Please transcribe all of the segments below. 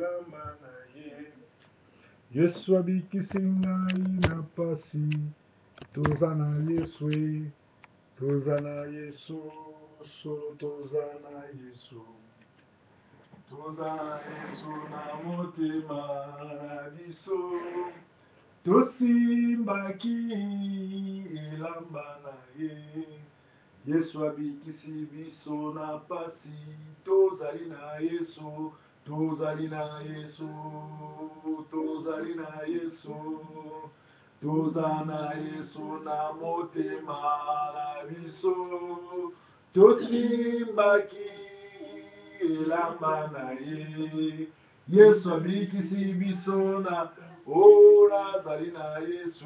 elamba na ye. Yesu abikisi ngai na pasi, toza na Yesu, toza na Yesu, solo toza na Yesu. Toza na Yesu na motema na biso, tosimbaki elamba na ye. Yesu abikisi biso na pasi, tozali na Yesu, tozali na Yesu, tozali na Yesu, toza na Yesu na motema na biso, tosimbaki elamba na ye. Yesu abikisi biso na nazali na Yesu,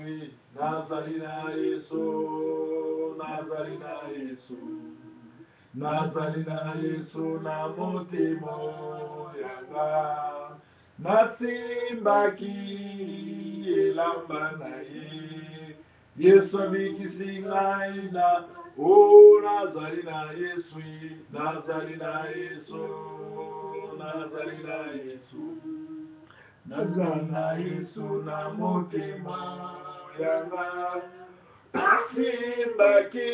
nazali na Yesu, nazali na Yesu, nazali na Yesu na motema yanga, nasimbaki elamba na ye. Yesu abikisi ngai na nazali na Yesu, nazali na Yesu, nazali na Yesu, nazali na Yesu na motema yanga, nasimbaki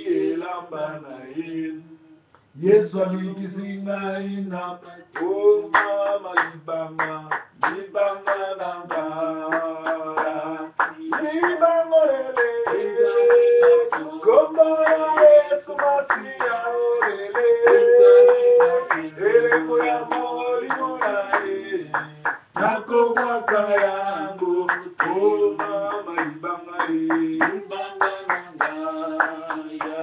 elamba na ye. Yesu abikisi ngai na mama libanga, libanga na ngaya, libanga lele, kombo ya Yesu Masiya olele, eleko ya molimo na ye, nakobwaka yango, mama libanga ye, libanga na ngaya,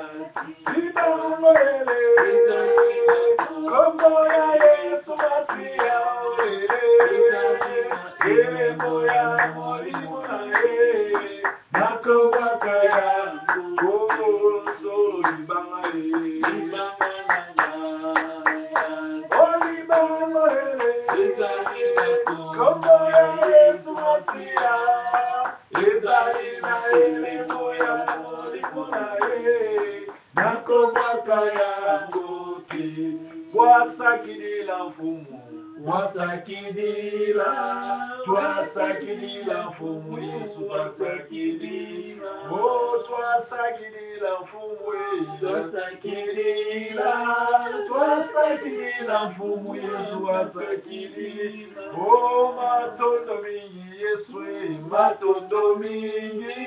libanga lele, kombo ya Yesu Masiya olele, eleko ya molimo na ye, nakobwaka yango, solo libanga ye, libanga na ngaya, o libanga lele, kombo ya Yesu Masiya, ezali na eleko ya molimo na ye, nakobwaka yango te. Wasakidila mfumu, wasakidila, twasakidila mfumu Yesu, twasakidila, oh twasakidila mfumu Yesu, twasakidila mfumu Yesu, wasakidila, oh matondo mingi Yesu, matondo mingi,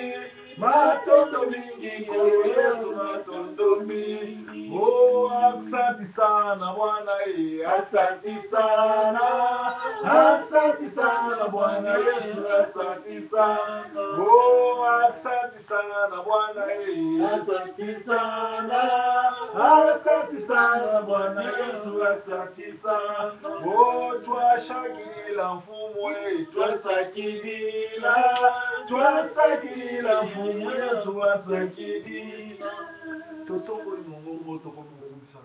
matondo mingi kolo Yesu, matondo mingi, oh asante sana Bwana, asante sana, asante sana Bwana Yesu, asante sana, oh asante sana Bwana, asante sana, asante sana Bwana Yesu, asante sana, oh twashakidila mfumu, twasakidila, twasakidila mfumu Yesu, asakidila, totongoli mongongo tokomisa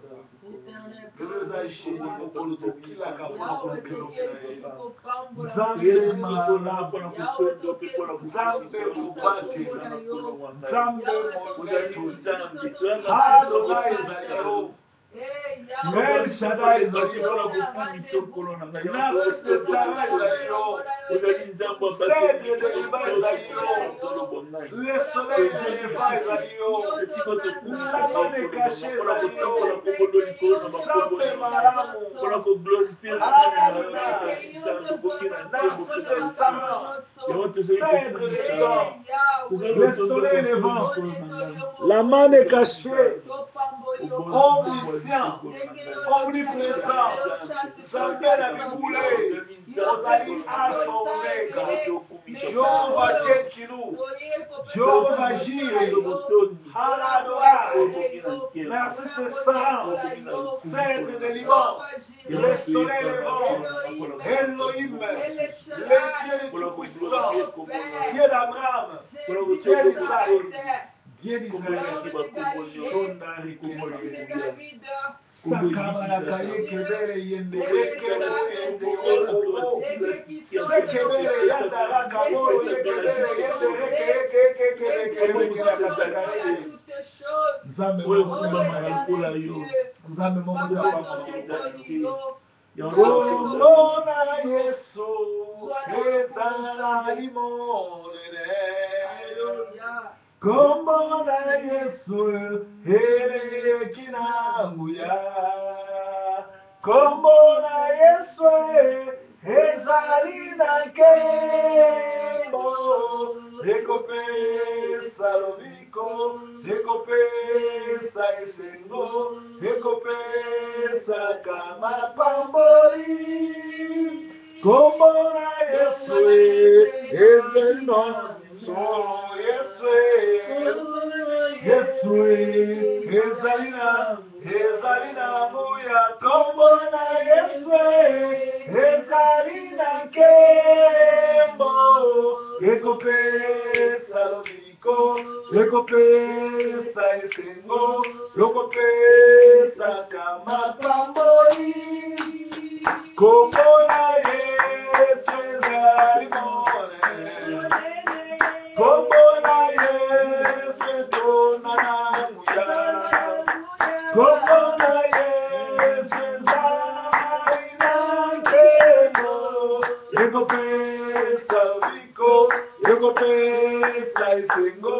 Gereza isheni mokolo tokila kapona konpelo Zambe mala Zambe mubate Zambe mobetu Adonai ezalio El Shaddai ezalio Nafeste Sara ezalio Cèdre de Liba ezalio Le soleil de Liba ezalio Lamane caché ezalio Zambe malamu le soleil levant, la main est cachée, omniscient, omniprésent, Zambé la biboulé, Ozali Alpha Omega, Jéhovah Tchèkilou, Jéhovah Jireh, Haladora, merci c'est ça, Cèdre de Liban, le soleil levant, Elohim, le Dieu tout-puissant, Dieu d'Abraham, Dieu d'Isaac, Dieu d'Israël, Sondari Kumoli, Sakamala Kaye Kebele Yende, Sekebele Yandara Kabo, Sekebele Yende, Nzambe Mungu Nzambe Mungu Kombona Yesu ezala limolele. Kombona Yesu elekinamuya. Kombona Yesu ezali na nkembo. Ekopesa lobiko, ekopesa esengo, ekopesa kamapamboli. Kombona Yesu ezalino, so Yesu ezalina muya. Kombona Yesu ezalina nkembo. Ekopesa lobiko, ekopesa esengo, ekopesa kamapamboli. Kombona Yesu ezalimolele. Kombona Yesu tonanamuya. Kombona Yesu ezalina nkembo. Ekopesa lobiko, ekopesa esengo,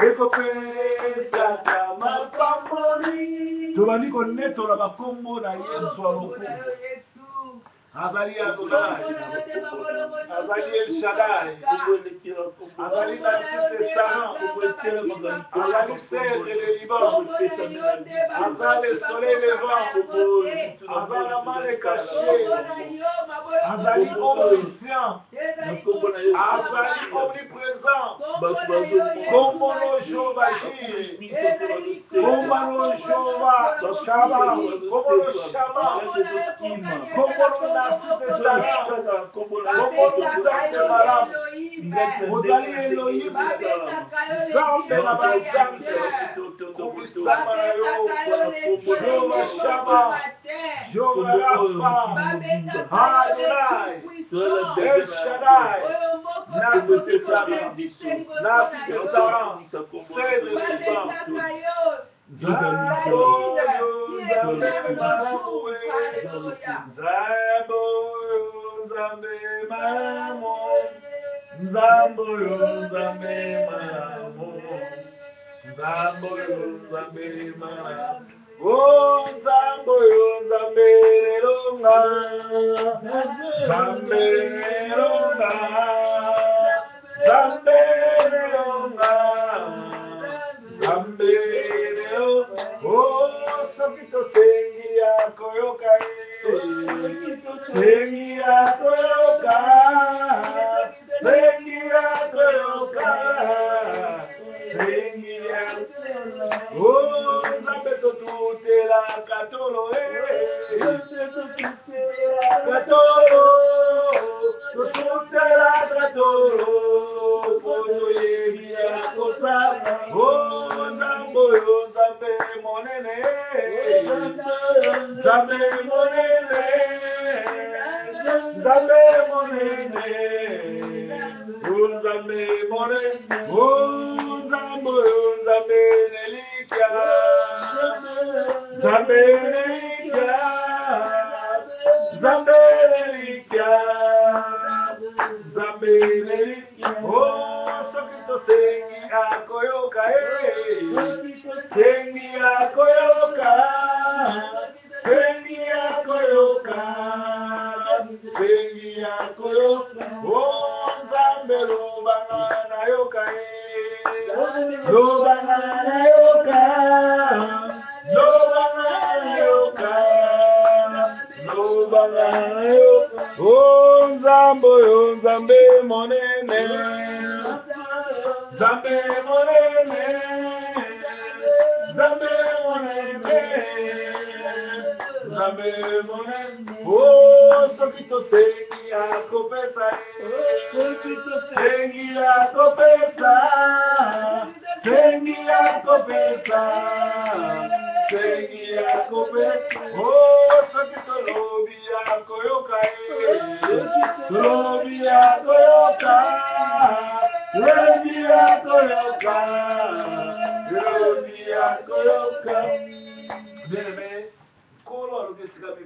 ekopesa kamapamboli. Tobandi konetola bakombo na Yesu amokumu. Azali Adonai, Azali El Shaddai, Azali Narcisse Saint, Azali Cèdre et les Liban, Azali le soleil levant, Azali Amale caché, Azali omniscient, Azali omniprésent, Kombono Jehovah Jireh, Kombono Jehovah Shabbat, Kombono Shabbat, Kombono Ozali Elohim, Zambe na bazambe, kubisama na yo, Jehovah Shammah, Jehovah Rapha, Adonai, El Shaddai, Narcisse Saint, Cèdre Liban,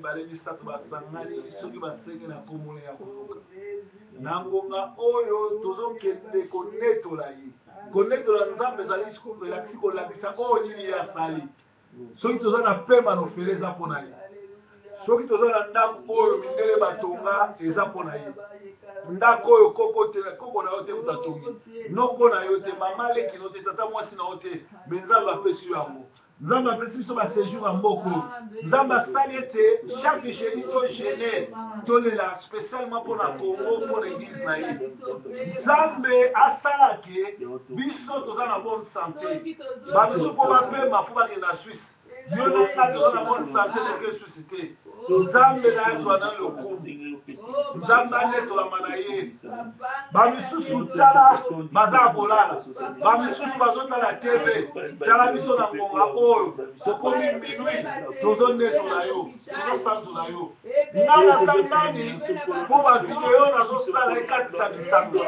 mibale misato basangani soki basenge na komona ya koluka na ngonga oyo tozokende konetola ye konetola nzambe ezali elakisi kolakisa oyo nini ye asali soki toza na pema na ofele eza mpo na ye soki toza na ndako oyo mindele batonga eza mpo na ye ndako oyo koko na yo te utatongi noko na yo te mama leki no te tata mwasi na yo te me nzambe apesi yo yango nzambe apesi biso baséjour ya mboko nzambe asali ete chaque geni to gene tolela spécialement mpona Congo mpona église na ye nzambe asalake biso toza na bonne santé babiso mpo bapema fo bakende na Suisse yo nanga toza na bonne santé neke Suisse te nzambe na azwa na lokumu nzambe anetolama na ye bamisusu tala baza kolala bamisusu bazotala tv tala biso na ngonga oyo tokomi minui tozonetola yo tozosanzula yo nga naza nani mpo bavideo nazosala ekatisa bisango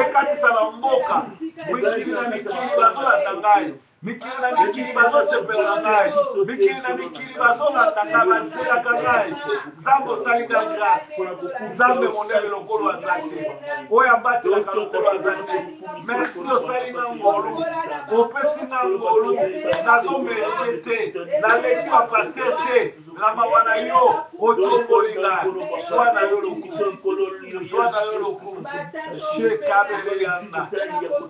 ekatisa na mboka mikili na mikili bazolanda ngai mikili na mikili bazosepela na ngai mikili na mikili bazolanda ngai bazelaka ngai nzambe osalika grâce nzambe monene lokolo aza te oyo abatelaka lokolo aza te merci osali nga ngolu opesi nga ngolu nazomerite te naleki bapaster te na mawa na yo otomboli ngai zwa na yo lokumu zwa na yo lokumu shekabele yanda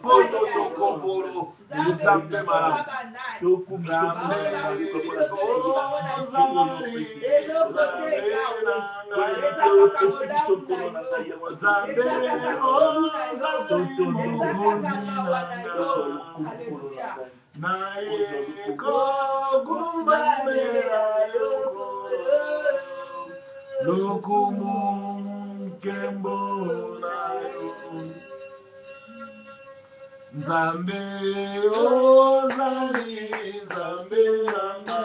poto tokobolo nzambe malamu Nzambe ozali nzambe nanga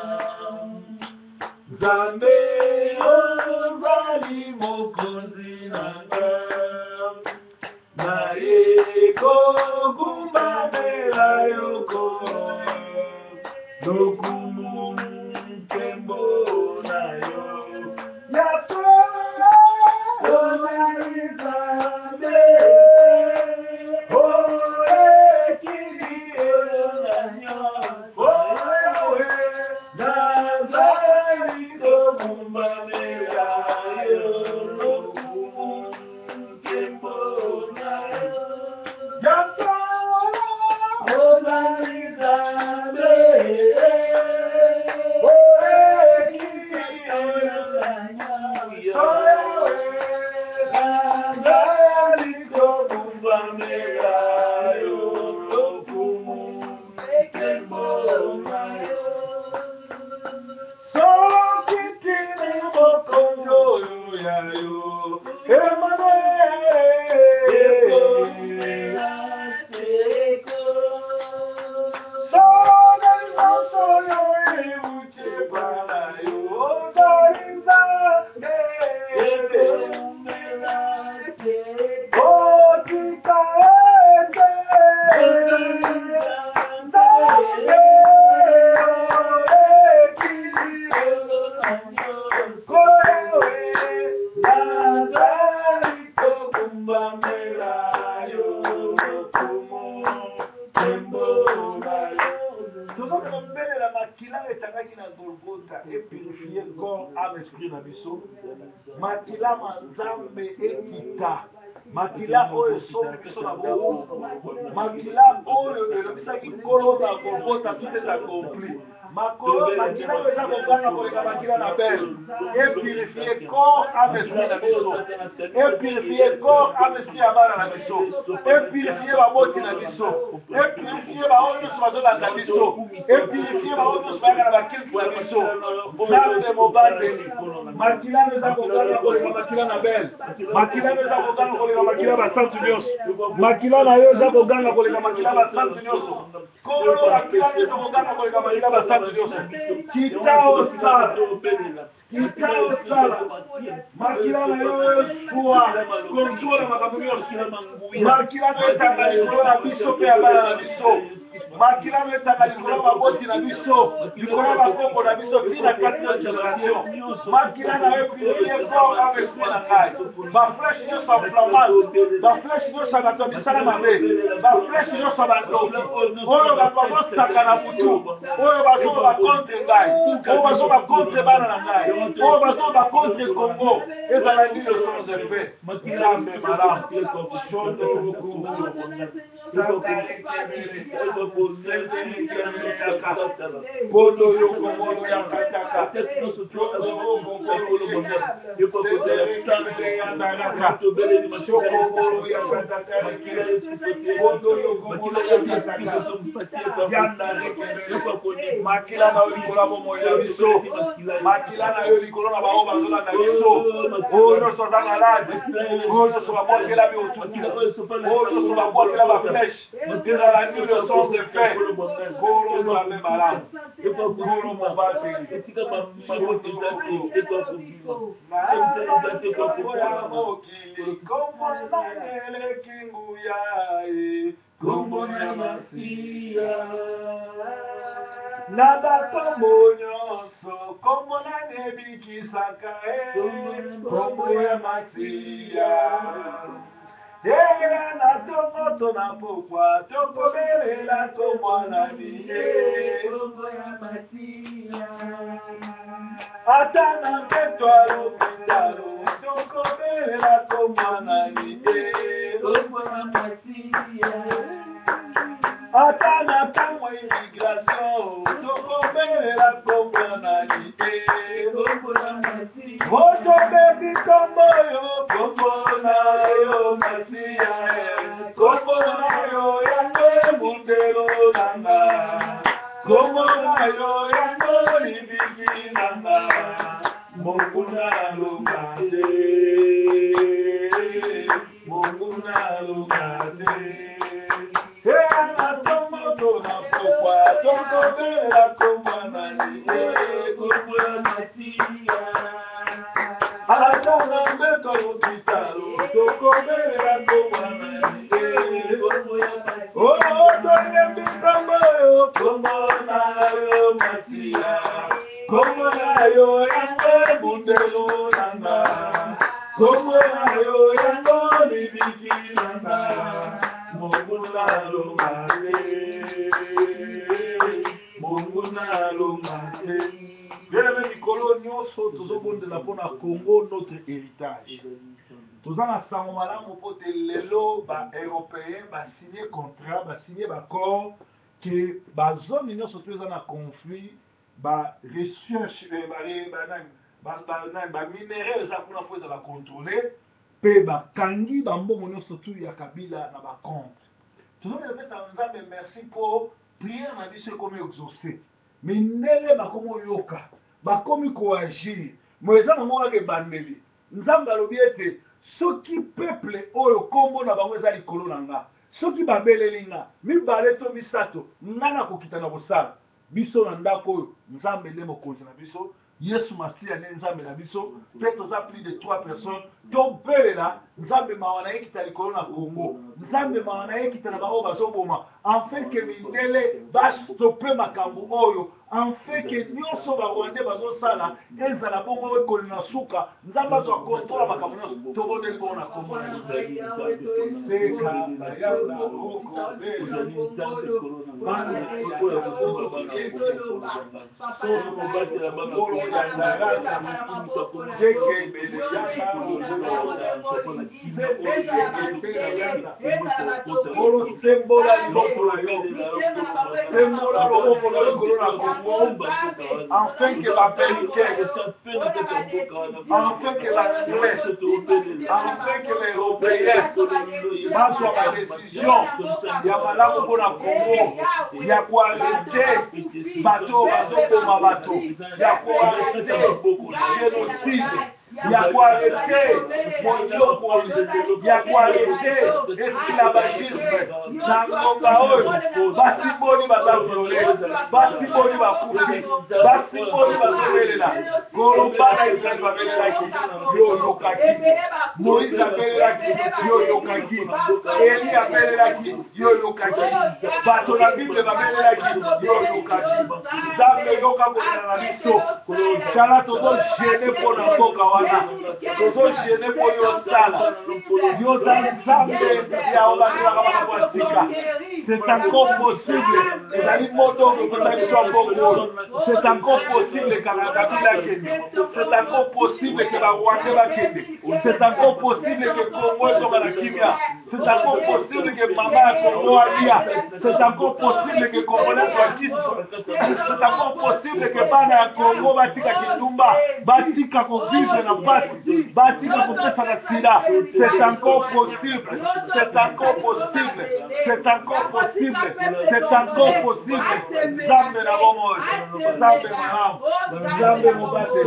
nzambe ozali mokonzi nanga naye kogumbamela yoko lokumu nkembo na yo yaso ozali nzambe makila manzambe ekita makila oyo esombi biso na bowu makila oyo elobisaki nkolo na Golgotha tout est accompli makila oyo eza koganga koleka makila na bele epurifie corps ame esprit na biso epurifie corps ame esprit ya bana na biso epurifie baboti na biso epurifie baoyo nyonso bazolanda biso epurifie baoyo nyonso bayaka na bakiltu na biso nzambe mobateli makila eza koganga koleka makila na bele makila eza koganga koleka makila basantu nyonso makila na yo eza koganga koleka makila basantu nyonso kolo makila eza koganga koleka makila basantu nyonso kita osala kitao sala makila na yo suwa kontrola makambo nyonso makila na etanga likolo na biso mpe ya bana na biso makila na etanga likolo maboti na biso likolo bakoko na biso tina quatrième génération makila na yo purifier corps ame esprit na ngai baflèche nyonso ya inflammable baflèche nyonso ya bato ya misala mabe baflèche nyonso ya bandoki oyo bato bazosaka na butu oyo bazoba contre ngai oyo bazoba contre bana na ngai oyo bazoba contre Congo ezala nini le sens de fait nzambe malamu bondo yokomolo ya kataka makila na yo likolo ya bomoi na biso makila na yo likolo na bao bazolanda biso oyo nyonso aza malade oyo nyonso babwakela biotutu oyo nyonso babwakela baflèche ezala nini le sens de fait kolo nzambe malamu kolo mobateli mokili kombo naneleki nguya kombo na masiya na bakombo nyonso kombo nanebikisaka kombo ya masiya na tongo tona pokwa tokobelela tomwanani ata na mpeto alopitalo tokobelela tomwanani ata na ntango immigration tokobelela tomwanani otobebi kombo yo kombo na yo masiya kombo na yo yango mundelo nanga kombo na yo yango libiki nanga mokuna lungate mokuna lungate na tomoto na pokwa tokobela komwanani kombo ya masiya ata na mbeto lopitalo tokobelela komwanani toyembi kombo yo kombo na yo masiya kombo na yo yango mundelo nanga kombo na yo yango libiki nanga mokuna lungate mokuna lungate bien mikolo nyonso tozobondela mpona Congo notre héritage toza na sango malamu mpo te lelo baeuropéen basigné contrat basigné baccord ke bazone nyonso to eza na conflit barecherche baminere eza kuna mpo ezala contrôle mpe bakangi bambongo nyonso tu ya kabila na bacompte tozopesa nzambe merci mpo priere na biso ekomi exaucé mindele bakomi oyoka bakomi koagir mo eza nango kaka ebandeli nzambe alobi ete soki peuple oyo kombo na bango eza likolo na nga soki babeleli nga mibale to misato nga nakokita na kosala biso na ndako oyo nzambe nde mokonzi na biso yesu masiya nde nzambe na biso mpe toza plus de 3 personnes tobelela nzambe mawa na ye kita likolo na Congo nzambe mawa na ye kita na bango bazoboma afin ke mindele bastope makambo oyo afin ke nyonso barwande bazosala ezala bongo ekoli na suka nzambe azwa kontrola makambo nyonso tobondeli bongo na Congo sembola loboko na yo sembola loboko na likolo na Congo afin que bapelike afin que l'anglais afin que l'européen bazwa badécision ya malamu mpona Congo ya koarete bato bazoboma bato ya koarete génocide ya kuarete monyoko ya kuarete esclavagisme na ngonga oyo basimboli bazaviole basimboli bakufi basimboli bazobelela kolobana Israeli babelelaki yoyokaki Moïse abelelaki yoyokaki Eli abelelaki yoyokaki bato na Bible babelelaki yoyokaki Nzambe yoka kolela na biso kala tozogene mpo na mboka wana tozogene mpo yosala yoza Nzambe ya obangelaka bana kwa sika c'est encore possible ezali moto okokota biso ya mbongo c'est encore possible kaka kabila akende c'est encore possible ke barwande bakende c'est encore possible que Congo soit la kimia. C'est encore possible que maman à Congo alia. C'est encore possible que Congolais soit kiss. C'est encore possible que bana à Congo batika kitumba, batika ko vivre na pasi, batika ko pesa na sida. C'est encore possible. C'est encore possible. C'est encore possible. C'est encore possible. Zambe na bomo. Zambe na Zambe mobate.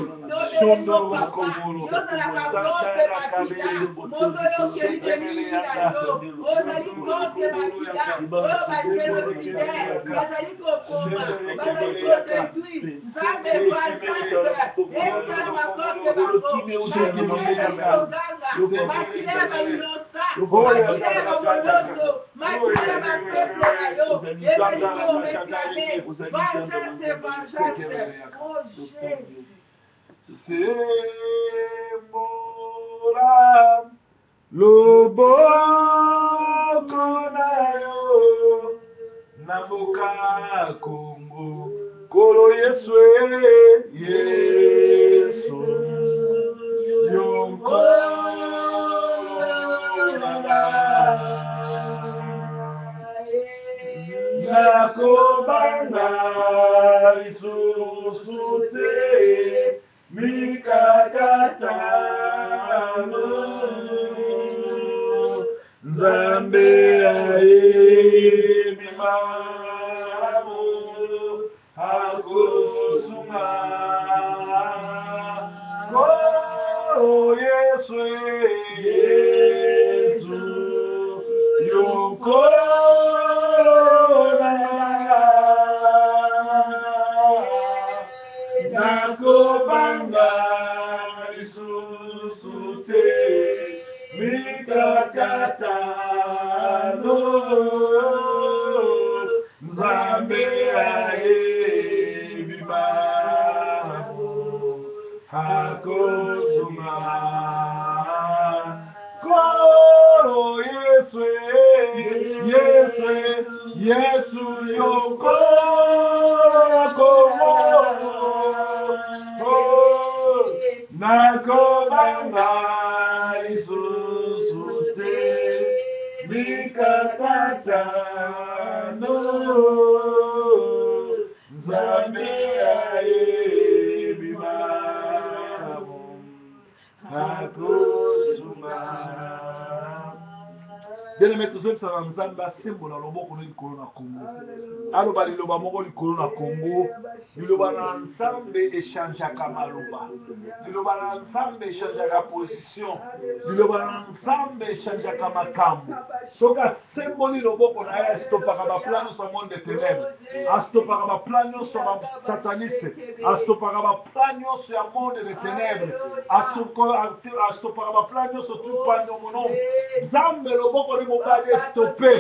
Shondo Kongolo. Loboko nayo naboka Kongo kolo Yesu Yesu yonko nakobanga lisusu te mikakatano Nzambe ayebi malamu hakusuma kolo Yesu Yesu yokona nakobanga lisusu te mikakatano Nzambe ayebi malamu hakosuma kolo Yesu Yesu Yesu yokona Kongo nakobanga lisusu te mikakatano Nzambe ayebi malamu hakosuma. Bien-aimé, tous ceux qui sont dans Nzambe asembola loboko na likolo na Congo. Aloba liloba moko likolo na Congo. Liloba na Nzambe échangeaka maloba. Liloba na Nzambe échangeaka position. Liloba na Nzambe échangeaka makambo. Soki asemboli loboko na ye astopaka baplan nyonso ya monde de ténèbres. Astopaka baplan nyonso ya sataniste. Astopaka baplan nyonso ya monde de ténèbres. Astopaka baplan nyonso tupande mono. Nzambe loboko mobali estopé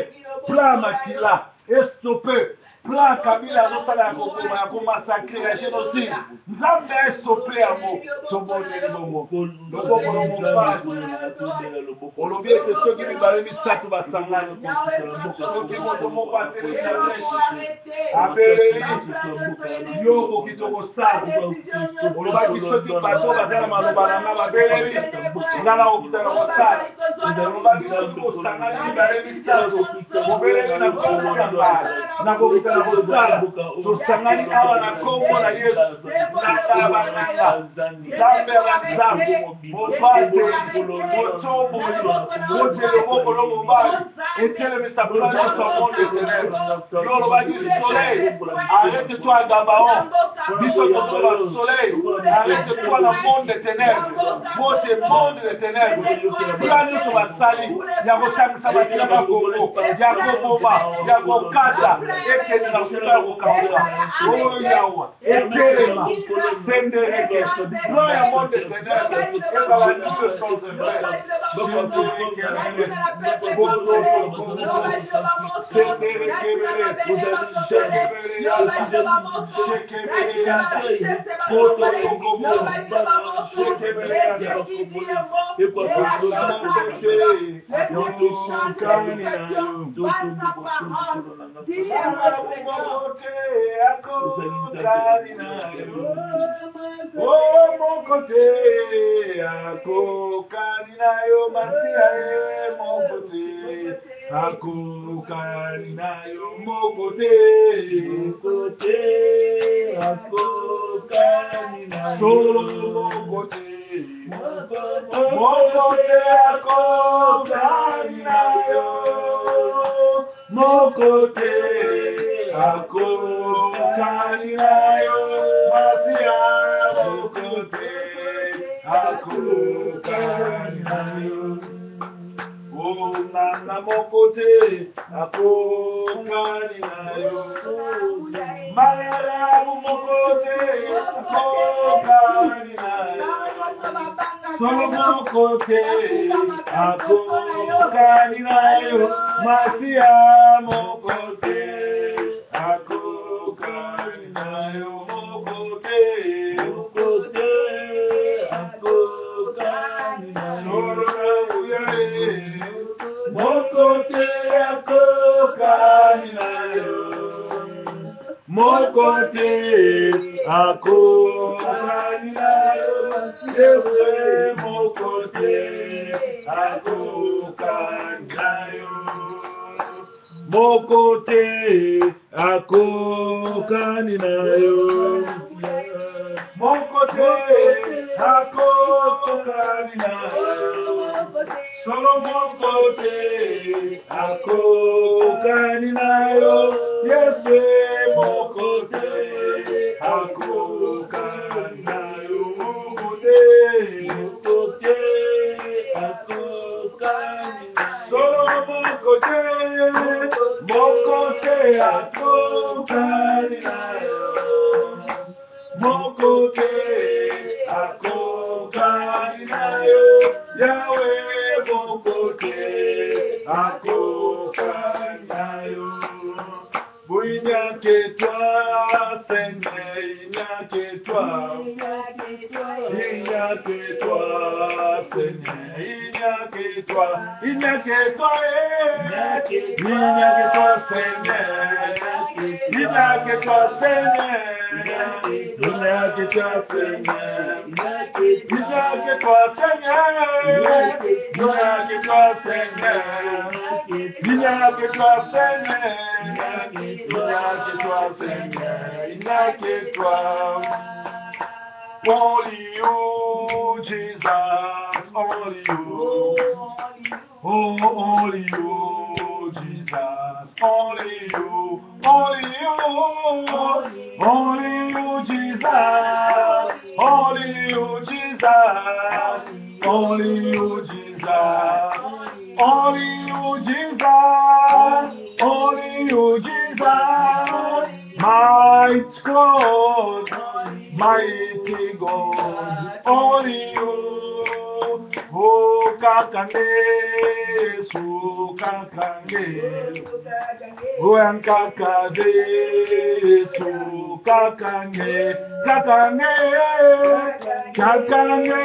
plan makila estopé plan Kabila azosala ya kokoma ya komasakre ya génocide Nzambe estopé yango tobondeli bongo loboko na mobali olobi ete soki mibale misato basangani soki moto moko atelemi na flèche abeleli yo okoki tokosala olobaki soki bato baza na maloba na nga babeleli nga na okita na kosala olobaki soki osangani mibale misato obeleli na kokita na kosala tosangani awa na kombo na Yesu na bananga Nzambe ya banzambe mopate motombo mote loboko lo mobali etelemisa plan nyonso ya monde éternel yo olobaki soleil arrête-toi à Gabaon biso tozoba soleil arrête-toi na monde éternel mote monde éternel plan nyonso basali ya kotangisa batina bakongo ya koboma ya kokata ekende na kuta ya kokambola oyo yawa etelema sendereke plan ya monde éternel ezala nulle chose vraie mon côté, Akokaninayo Masia, mon côté, Akokaninayo, mon côté, Akokaninayo, solo mon côté, Akokaninayo, mon côté, Akokaninayo, Masia, mon côté, Akokaninayo, oh nana mon côté, Akokaninayo, Malarabu mon côté, Akokaninayo, solo mon côté, Akokaninayo, Masia mon côté, Akokaninayo, mon côté, mon côté, Akokaninayo, mon côté, Akokaninayo, Yesu mon côté, Akokaninayo, mon côté, Akokaninayo, mon côté, Akokaninayo, solo mon côté, Akokaninayo, Yesu mon côté, Akokaninayo, mon côté, Akokaninayo, solo mon côté, Akokaninayo, mon côté, Akokaninayo, Yahweh mon côté, Akokaninayo, oui, il n'y a que toi, Seigneur, il n'y a que toi, il n'y a que toi, Seigneur, il n'y a que toi, il n'y a que toi, il n'y a que toi, Seigneur, il n'y a que toi, Seigneur, il n'y a que toi, Seigneur, il n'y a que toi, Seigneur, il n'y a que toi, Seigneur, il n'y a que toi, Seigneur, il n'y a que toi, Seigneur, il n'y a que toi. Only you, Jesus, only you. Oh, only you, Jesus, only you, only you, only you, Jesus, only you, Jesus, only you, Jesus, only you, Jesus, only you, Jesus, mighty God, mighty God, only you. Oh, kakange, su kakange, oh, kakange, su kakange, kakange, kakange,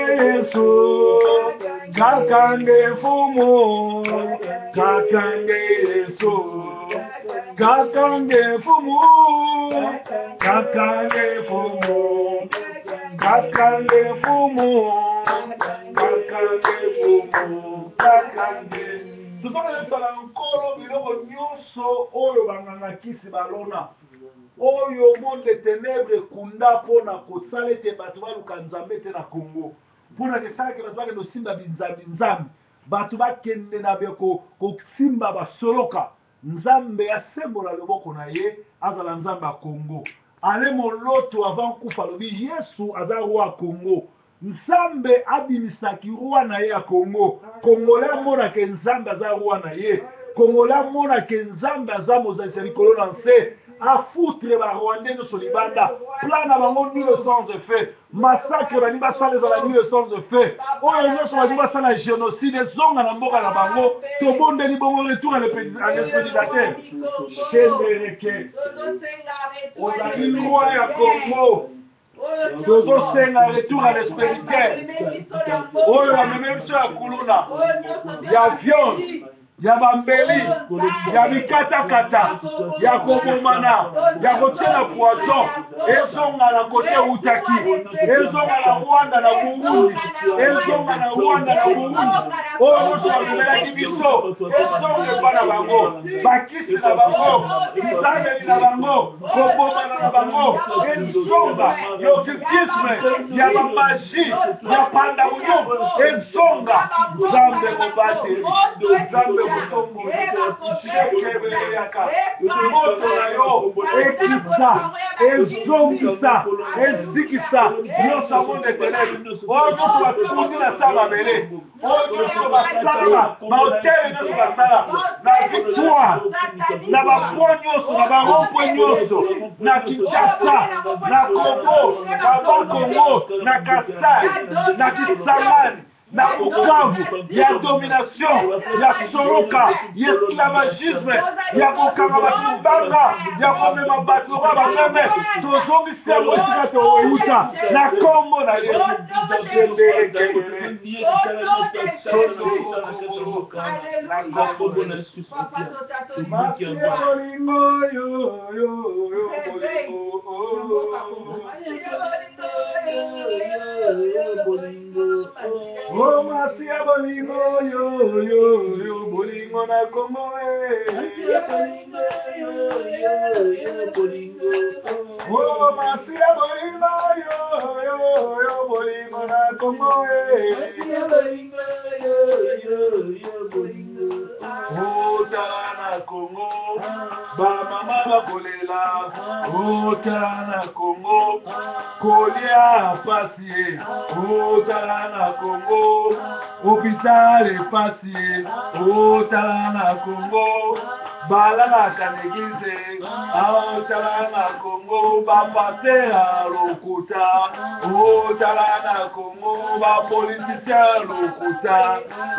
su kakange, fumo, kakange, su kakange, fumo, kakange, fumo, kakange, fumo. Tozala nkolo biloko nyonso oyo banganga kisi balona oyo monde ténèbre kunda pona kosala te bato baluka nzambe te na Congo mpona kesalaki bato bakende kosimba binzambi bato bakende na kosimba basoloka nzambe asembola loboko na ye azala nzambe ya Congo ale moloto avant kufa lobi Yesu aza roi ya Congo nzambe abimisaki roi na ye ya Congo Congolais amonake nzambe aza roi na ye Congolais amonake nzambe aza mozalisi ya likolo na nse afoutre barwandais nyonso libanda plan na bango nul sans effet massacre bali basala ezala nul sans effet oyo nyonso bali basala génocide ezonga na mboka na bango tobondeli bongo retour à l'expéditeur chendereke ozali roi ya Congo tozosenga retour à l'expéditeur oyo bameme biso ya kuluna ya viande ya bambeli ya bikatakata ya kobomana ya kotiela poison ezonga na kote utaki ezonga na Rwanda na Burundi ezonga na Rwanda na Burundi oyo nyonso bamelaki biso ezonga epa na bango bakisi na bango bisameli na bango kobomana na bango ezonga ya occultisme ya bamagie ya panda bunyongo ezonga nzambe mobate nzambe moto na yo ekisa ezongisa ezikisa nyonso amonde ténèbre oyo nyonso bakundi na sa mabele oyo nyonso basala bahotele nyonso basala na victoire na bapoint nyonso na barompoint nyonso na Kinshasa na Congo na Bakongo na Kasai na Kisangani na Bukavu ya domination ya soroka ya esclavagisme ya kokanga bato banga ya komema bato ba bameme tozongisi yango esika toeuta na kombo na Yesu oh masia bolingo yo bolingo na Congo oh masia bolingo yo bolingo na Congo oh tala na Congo ba mama bakolela oh tala na Congo kolia pasi oh tala na Congo hôpital pasi oh tala na Congo balaka negize oh tala na Congo bapatela lokuta oh tala na Congo ba politicien lokuta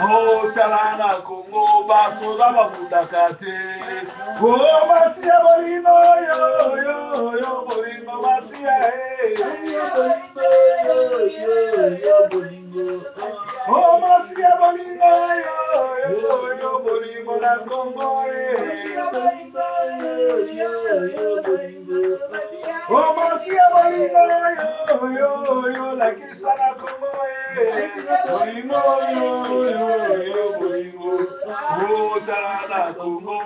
oh tala na Congo basoda bafutaka te oh masia bolingo yo bolingo masia oh masia bolingo yo bolingo na Congo oh masia bolingo yo la kisa na Congo bolingo yo bolingo oh tala na Congo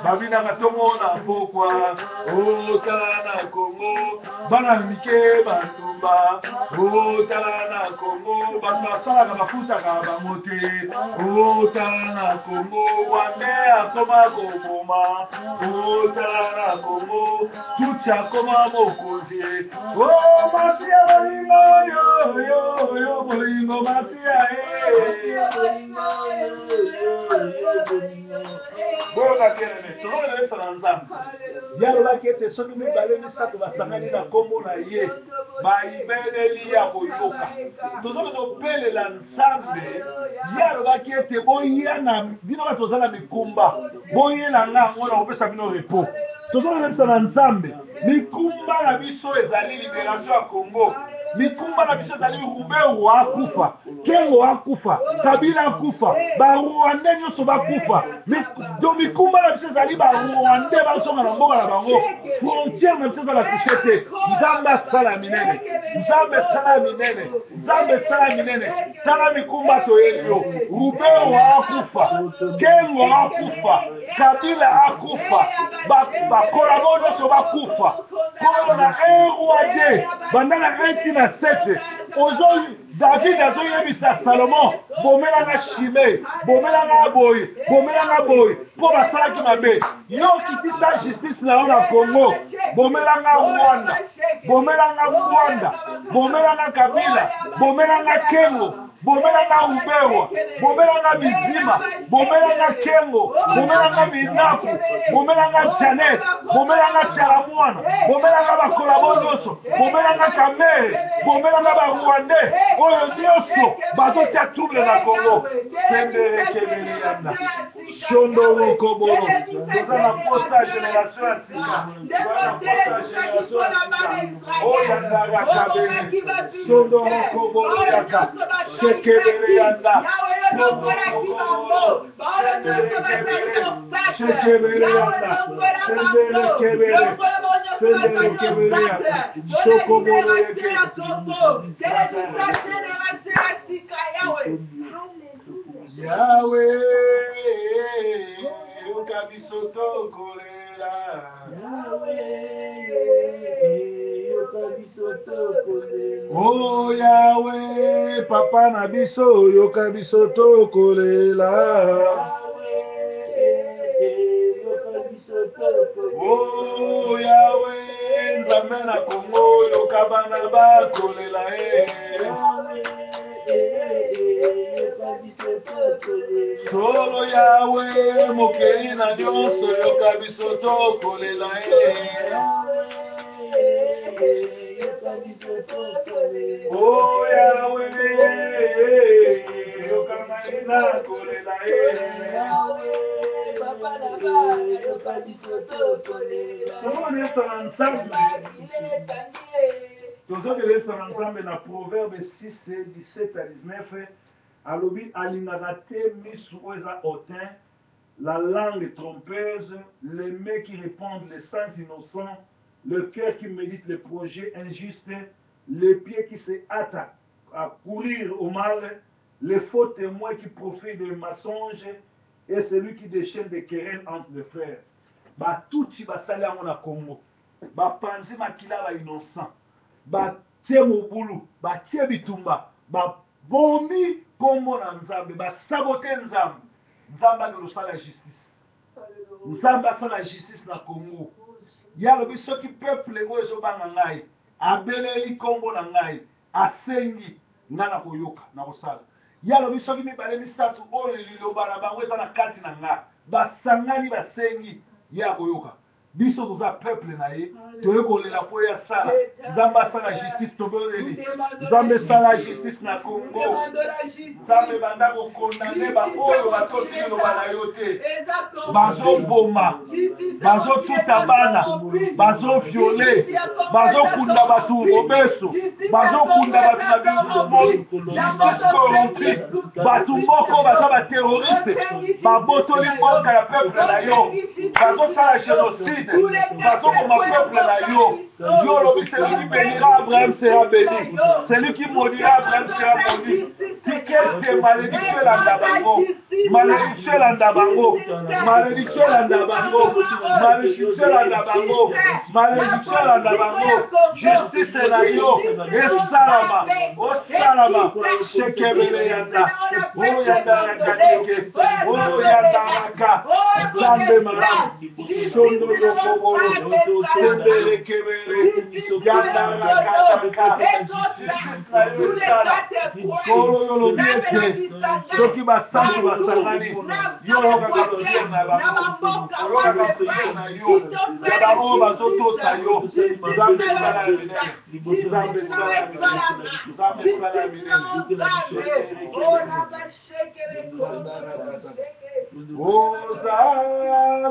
babina katongo na pokwa oh tala na Congo bana mike batumba oh tala na Congo bato basalaka bafutaka bango te oh tala na Congo wande akoma koboma oh tala na Congo tuti akoma mokonzi oh masia bolingo yo bolingo masia bona kenene tozolele sana nzambe yalobaki ete soki mibale misato basangani na kombo na ye bayibeleli ya koyoka tozokende kobelela nzambe yalobaki ete boyena bino bato tozala mikumba boyela ngango na kopesa bino repos tozokende bisa na nzambe mikumba na biso ezali libération ya Congo mikumba na biso ezali Rubeu akufa Kengo akufa Kabila akufa barwandais nyonso bakufa do mikumba na biso ezali barwandais bazonga na mboka na bango frontière na biso ezala kushe te nzambe asala minene nzambe asala minene nzambe asala minene tala mikumba toyeli yo Rubeu akufa, Kengo akufa, Kabila akufa, bakolabo nyonso bakufa. Kolo na 1 bandana 1:7 ozoi David azoyebisa Salomon bomelanga Shimei, bomelanga boye, po basalaki mabe. Yo kitisa justice na yo na Congo, bomelanga Rwanda, bomelanga Kabila, bomelanga Kengo, bomelanga Ubewa, bomelanga Bizima, bomelanga Kengo, bomelanga Minaku, bomelanga Janet, bomelanga Chalamwana, bomelanga bakolabo nyonso, bomelanga Kamere, bomelanga Barwandais, oyo nyonso bazotia trouble na Congo. Sembere kebele yanda shondo rokoboro toza na posta génération ya sika, oyandaka kabele shondo rokoboro yaka shekebele yanda shondo rokoboro shekebele yanda sembere kebele yaka shokoboro yeke Yahweh, ukabisoto kolela. Oh Yahweh, papa na biso yoka bisoto kolela. Oh Yahweh, nzambe na Congo yoka bana ba kolela. Solo Yahweh, mokeli na nyonso yoka biso tokolela. Oh Yahweh, yoka maina kolela. Tozokelesa ensemble na Proverbe 6, 17 à 19. Alobi alingaka te misu oza hautain, la langue trompeuse, les mains qui répandent les sens innocents, le cœur qui médite les projets injustes, les pieds qui se hâtent à courir au mal, les faux témoins qui profitent des mensonges et celui qui déchaîne des querelles entre les frères. Batuti basali yango na Congo, bapanzi makila ba innocent, batie mobulu, batie bitumba, bomi kombo na Nzambe, basabote Nzambe. Nzambe alosala justice. Nzambe asala justice na Congo. Yalobi soki peuple oyo ezobanga ngai, abeleli kombo na ngai, asengi nga na koyoka na kosala. Yalobi soki mibale misato oyo liloba na bango eza na kati na nga, basangani basengi ya koyoka. Biso toza peuple na ye, toye kolela po ya sala. Nzambe asala justice tobeleli. Nzambe asala justice na Congo. Nzambe banda kokondane ba oyo batosi liloba na yo te. Bazoboma, bazotuta bana, bazoviole, bazokunda batu mobeso, bazokunda batu na biso, justice corrompue, batu moko baza baterroriste, babotoli mboka ya peuple na yo, bazosala génocide. Parce que mon peuple là, yo lobi, celui qui bénira Abraham sera béni, celui qui maudira Abraham sera maudit. Ticket malédiction l'andabango, malédiction l'andabango, malédiction l'andabango, malédiction l'andabango, malédiction l'andabango, justice là yo, et salama, oh salama, shekebele yanda, oh yanda yakake, oh yanda yaka, zambe maram, shondo yokoboro, sembele kebele, yanda yakaka, justice là yo sala, kolo yolo biete, soki basantu basangani, yo yoka katoliye na bango, yoka katoliye na yo, yabango bazotosa yo, zambe sala minene, zambe sala minene, zambe sala minene, Oza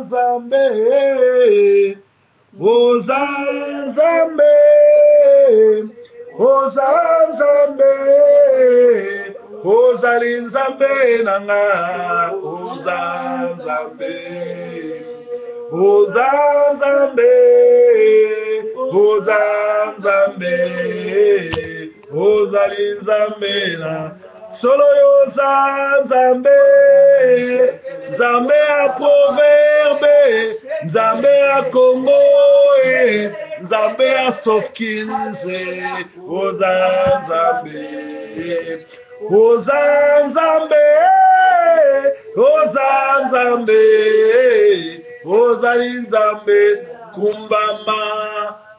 Nzambe, Oza Nzambe, Oza Nzambe, Ozali Nzambe nanga, Oza Nzambe, Oza Nzambe, Oza Nzambe, Ozali Nzambe na solo yoza Nzambe, Nzambe ya Proverbe, Nzambe ya Congo, Nzambe ya Sofkinze, Oza Nzambe, Oza Nzambe, Oza Nzambe, Oza Nzambe, kumbama,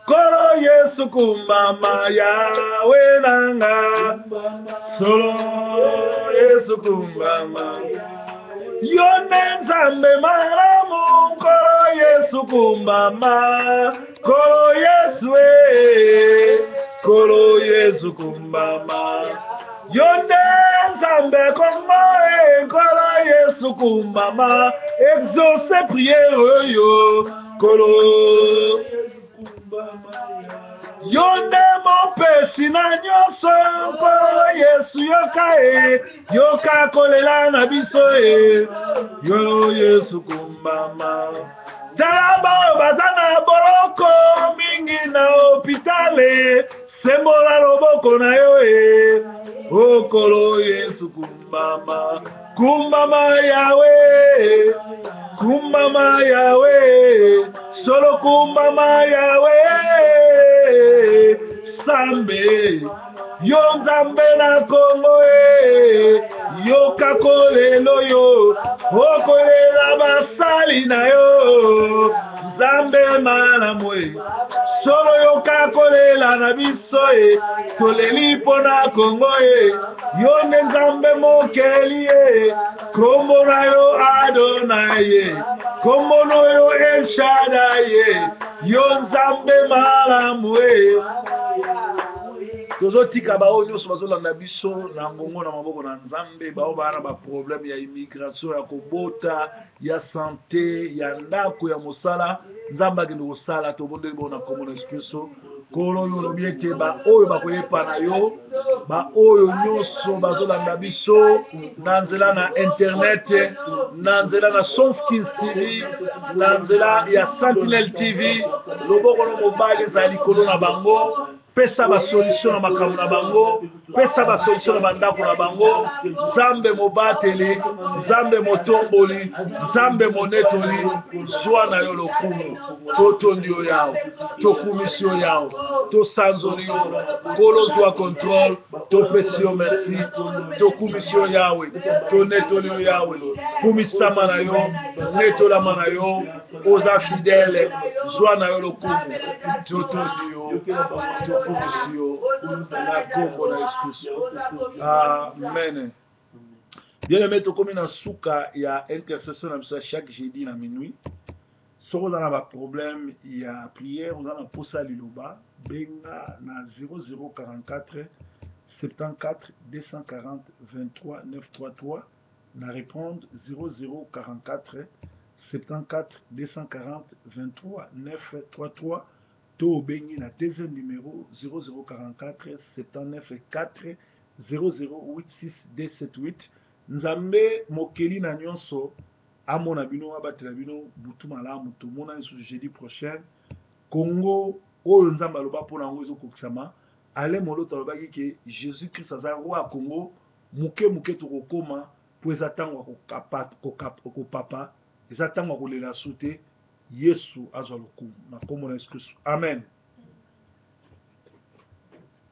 Kolo Yesu kumbama, Yawe nanga, solo Yesu kumbama. Yone Nzambe malamu, Kolo Yesu kumbama, Kolo Yesu Kolo Yesu kumbama. Yone Nzambe Kongo Kolo Yesu kumbama, exauce prière yo, Kolo Yonde mon pesi na nyonso, Kolo Yesu yoka yoka kolela na biso yo Yesu kumbama. Talaba bazana boloko mingi na hopitale, sembola loboko na yo o Kolo Yesu kumbama. Kumbama Yawe, kumbama Yawe, solo kumbama Yawe, Sambe, yo Nzambe na Kongo yo kakolelo yo, okolela basali na yo, Nzambe malamwe, solo yo kakolela na biso toleli pona Kongo yo ne Nzambe mokeli kombo na yo Adonai, kombo no yo El Shaddai, yo Nzambe malamwe. Tozotika bao nyonso bazolanda biso na ngongo na maboko na Nzambe, bao bana ba problème ya immigration, ya kobota, ya santé, ya ndako, ya mosala, Nzambe akende kosala tobondeli bona kombo na Yesu. Kolo yo lobieke ba oyo bakoyepa na yo, ba oyo nyonso bazolanda biso na nzela na internet, na nzela na Sofkins TV, na nzela ya Sentinel TV, loboko no mobali za likolo na bango, pesa ba solution na makambo na bango, pesa ba solution na bandako na bango. Nzambe mobateli, Nzambe motomboli, Nzambe monetoli, zwa na yo lokumu, totondi yo yao, tokumisi yo yao, tosanzoli yo, Kolo zwa control, topesi yo merci, tokumisi yo Yawe, tonetoli yo Yawe, kumisama na yo, netolama na yo, oza fidèle, zwa na yo lokumu, totondi yo, tokumisi yo, na kombo na Yesu. Amen. Bien aimé, to komi na suka ya intercession na biso chaque jeudi na minuit. Soko za na ba problème ya prière, on a na posa liloba benga na 0044 74 240 23 933 na répondre 0044 74 240 23 933 to bengi na deuxième numéro 0044 79 4 0086 278. Nzambe mokeli na nyonso amona bino abatela bino butu malamu to mona nso jeudi prochain Congo oyo Nzambe aloba pona ngo ezokokisama ale molota lobaki ke Jésus Christ aza roi Congo muke muke to kokoma po eza tango kopapa eza tango kolela sute Yesu azwa lokumu na kombo na Yesu Kristo. Amen.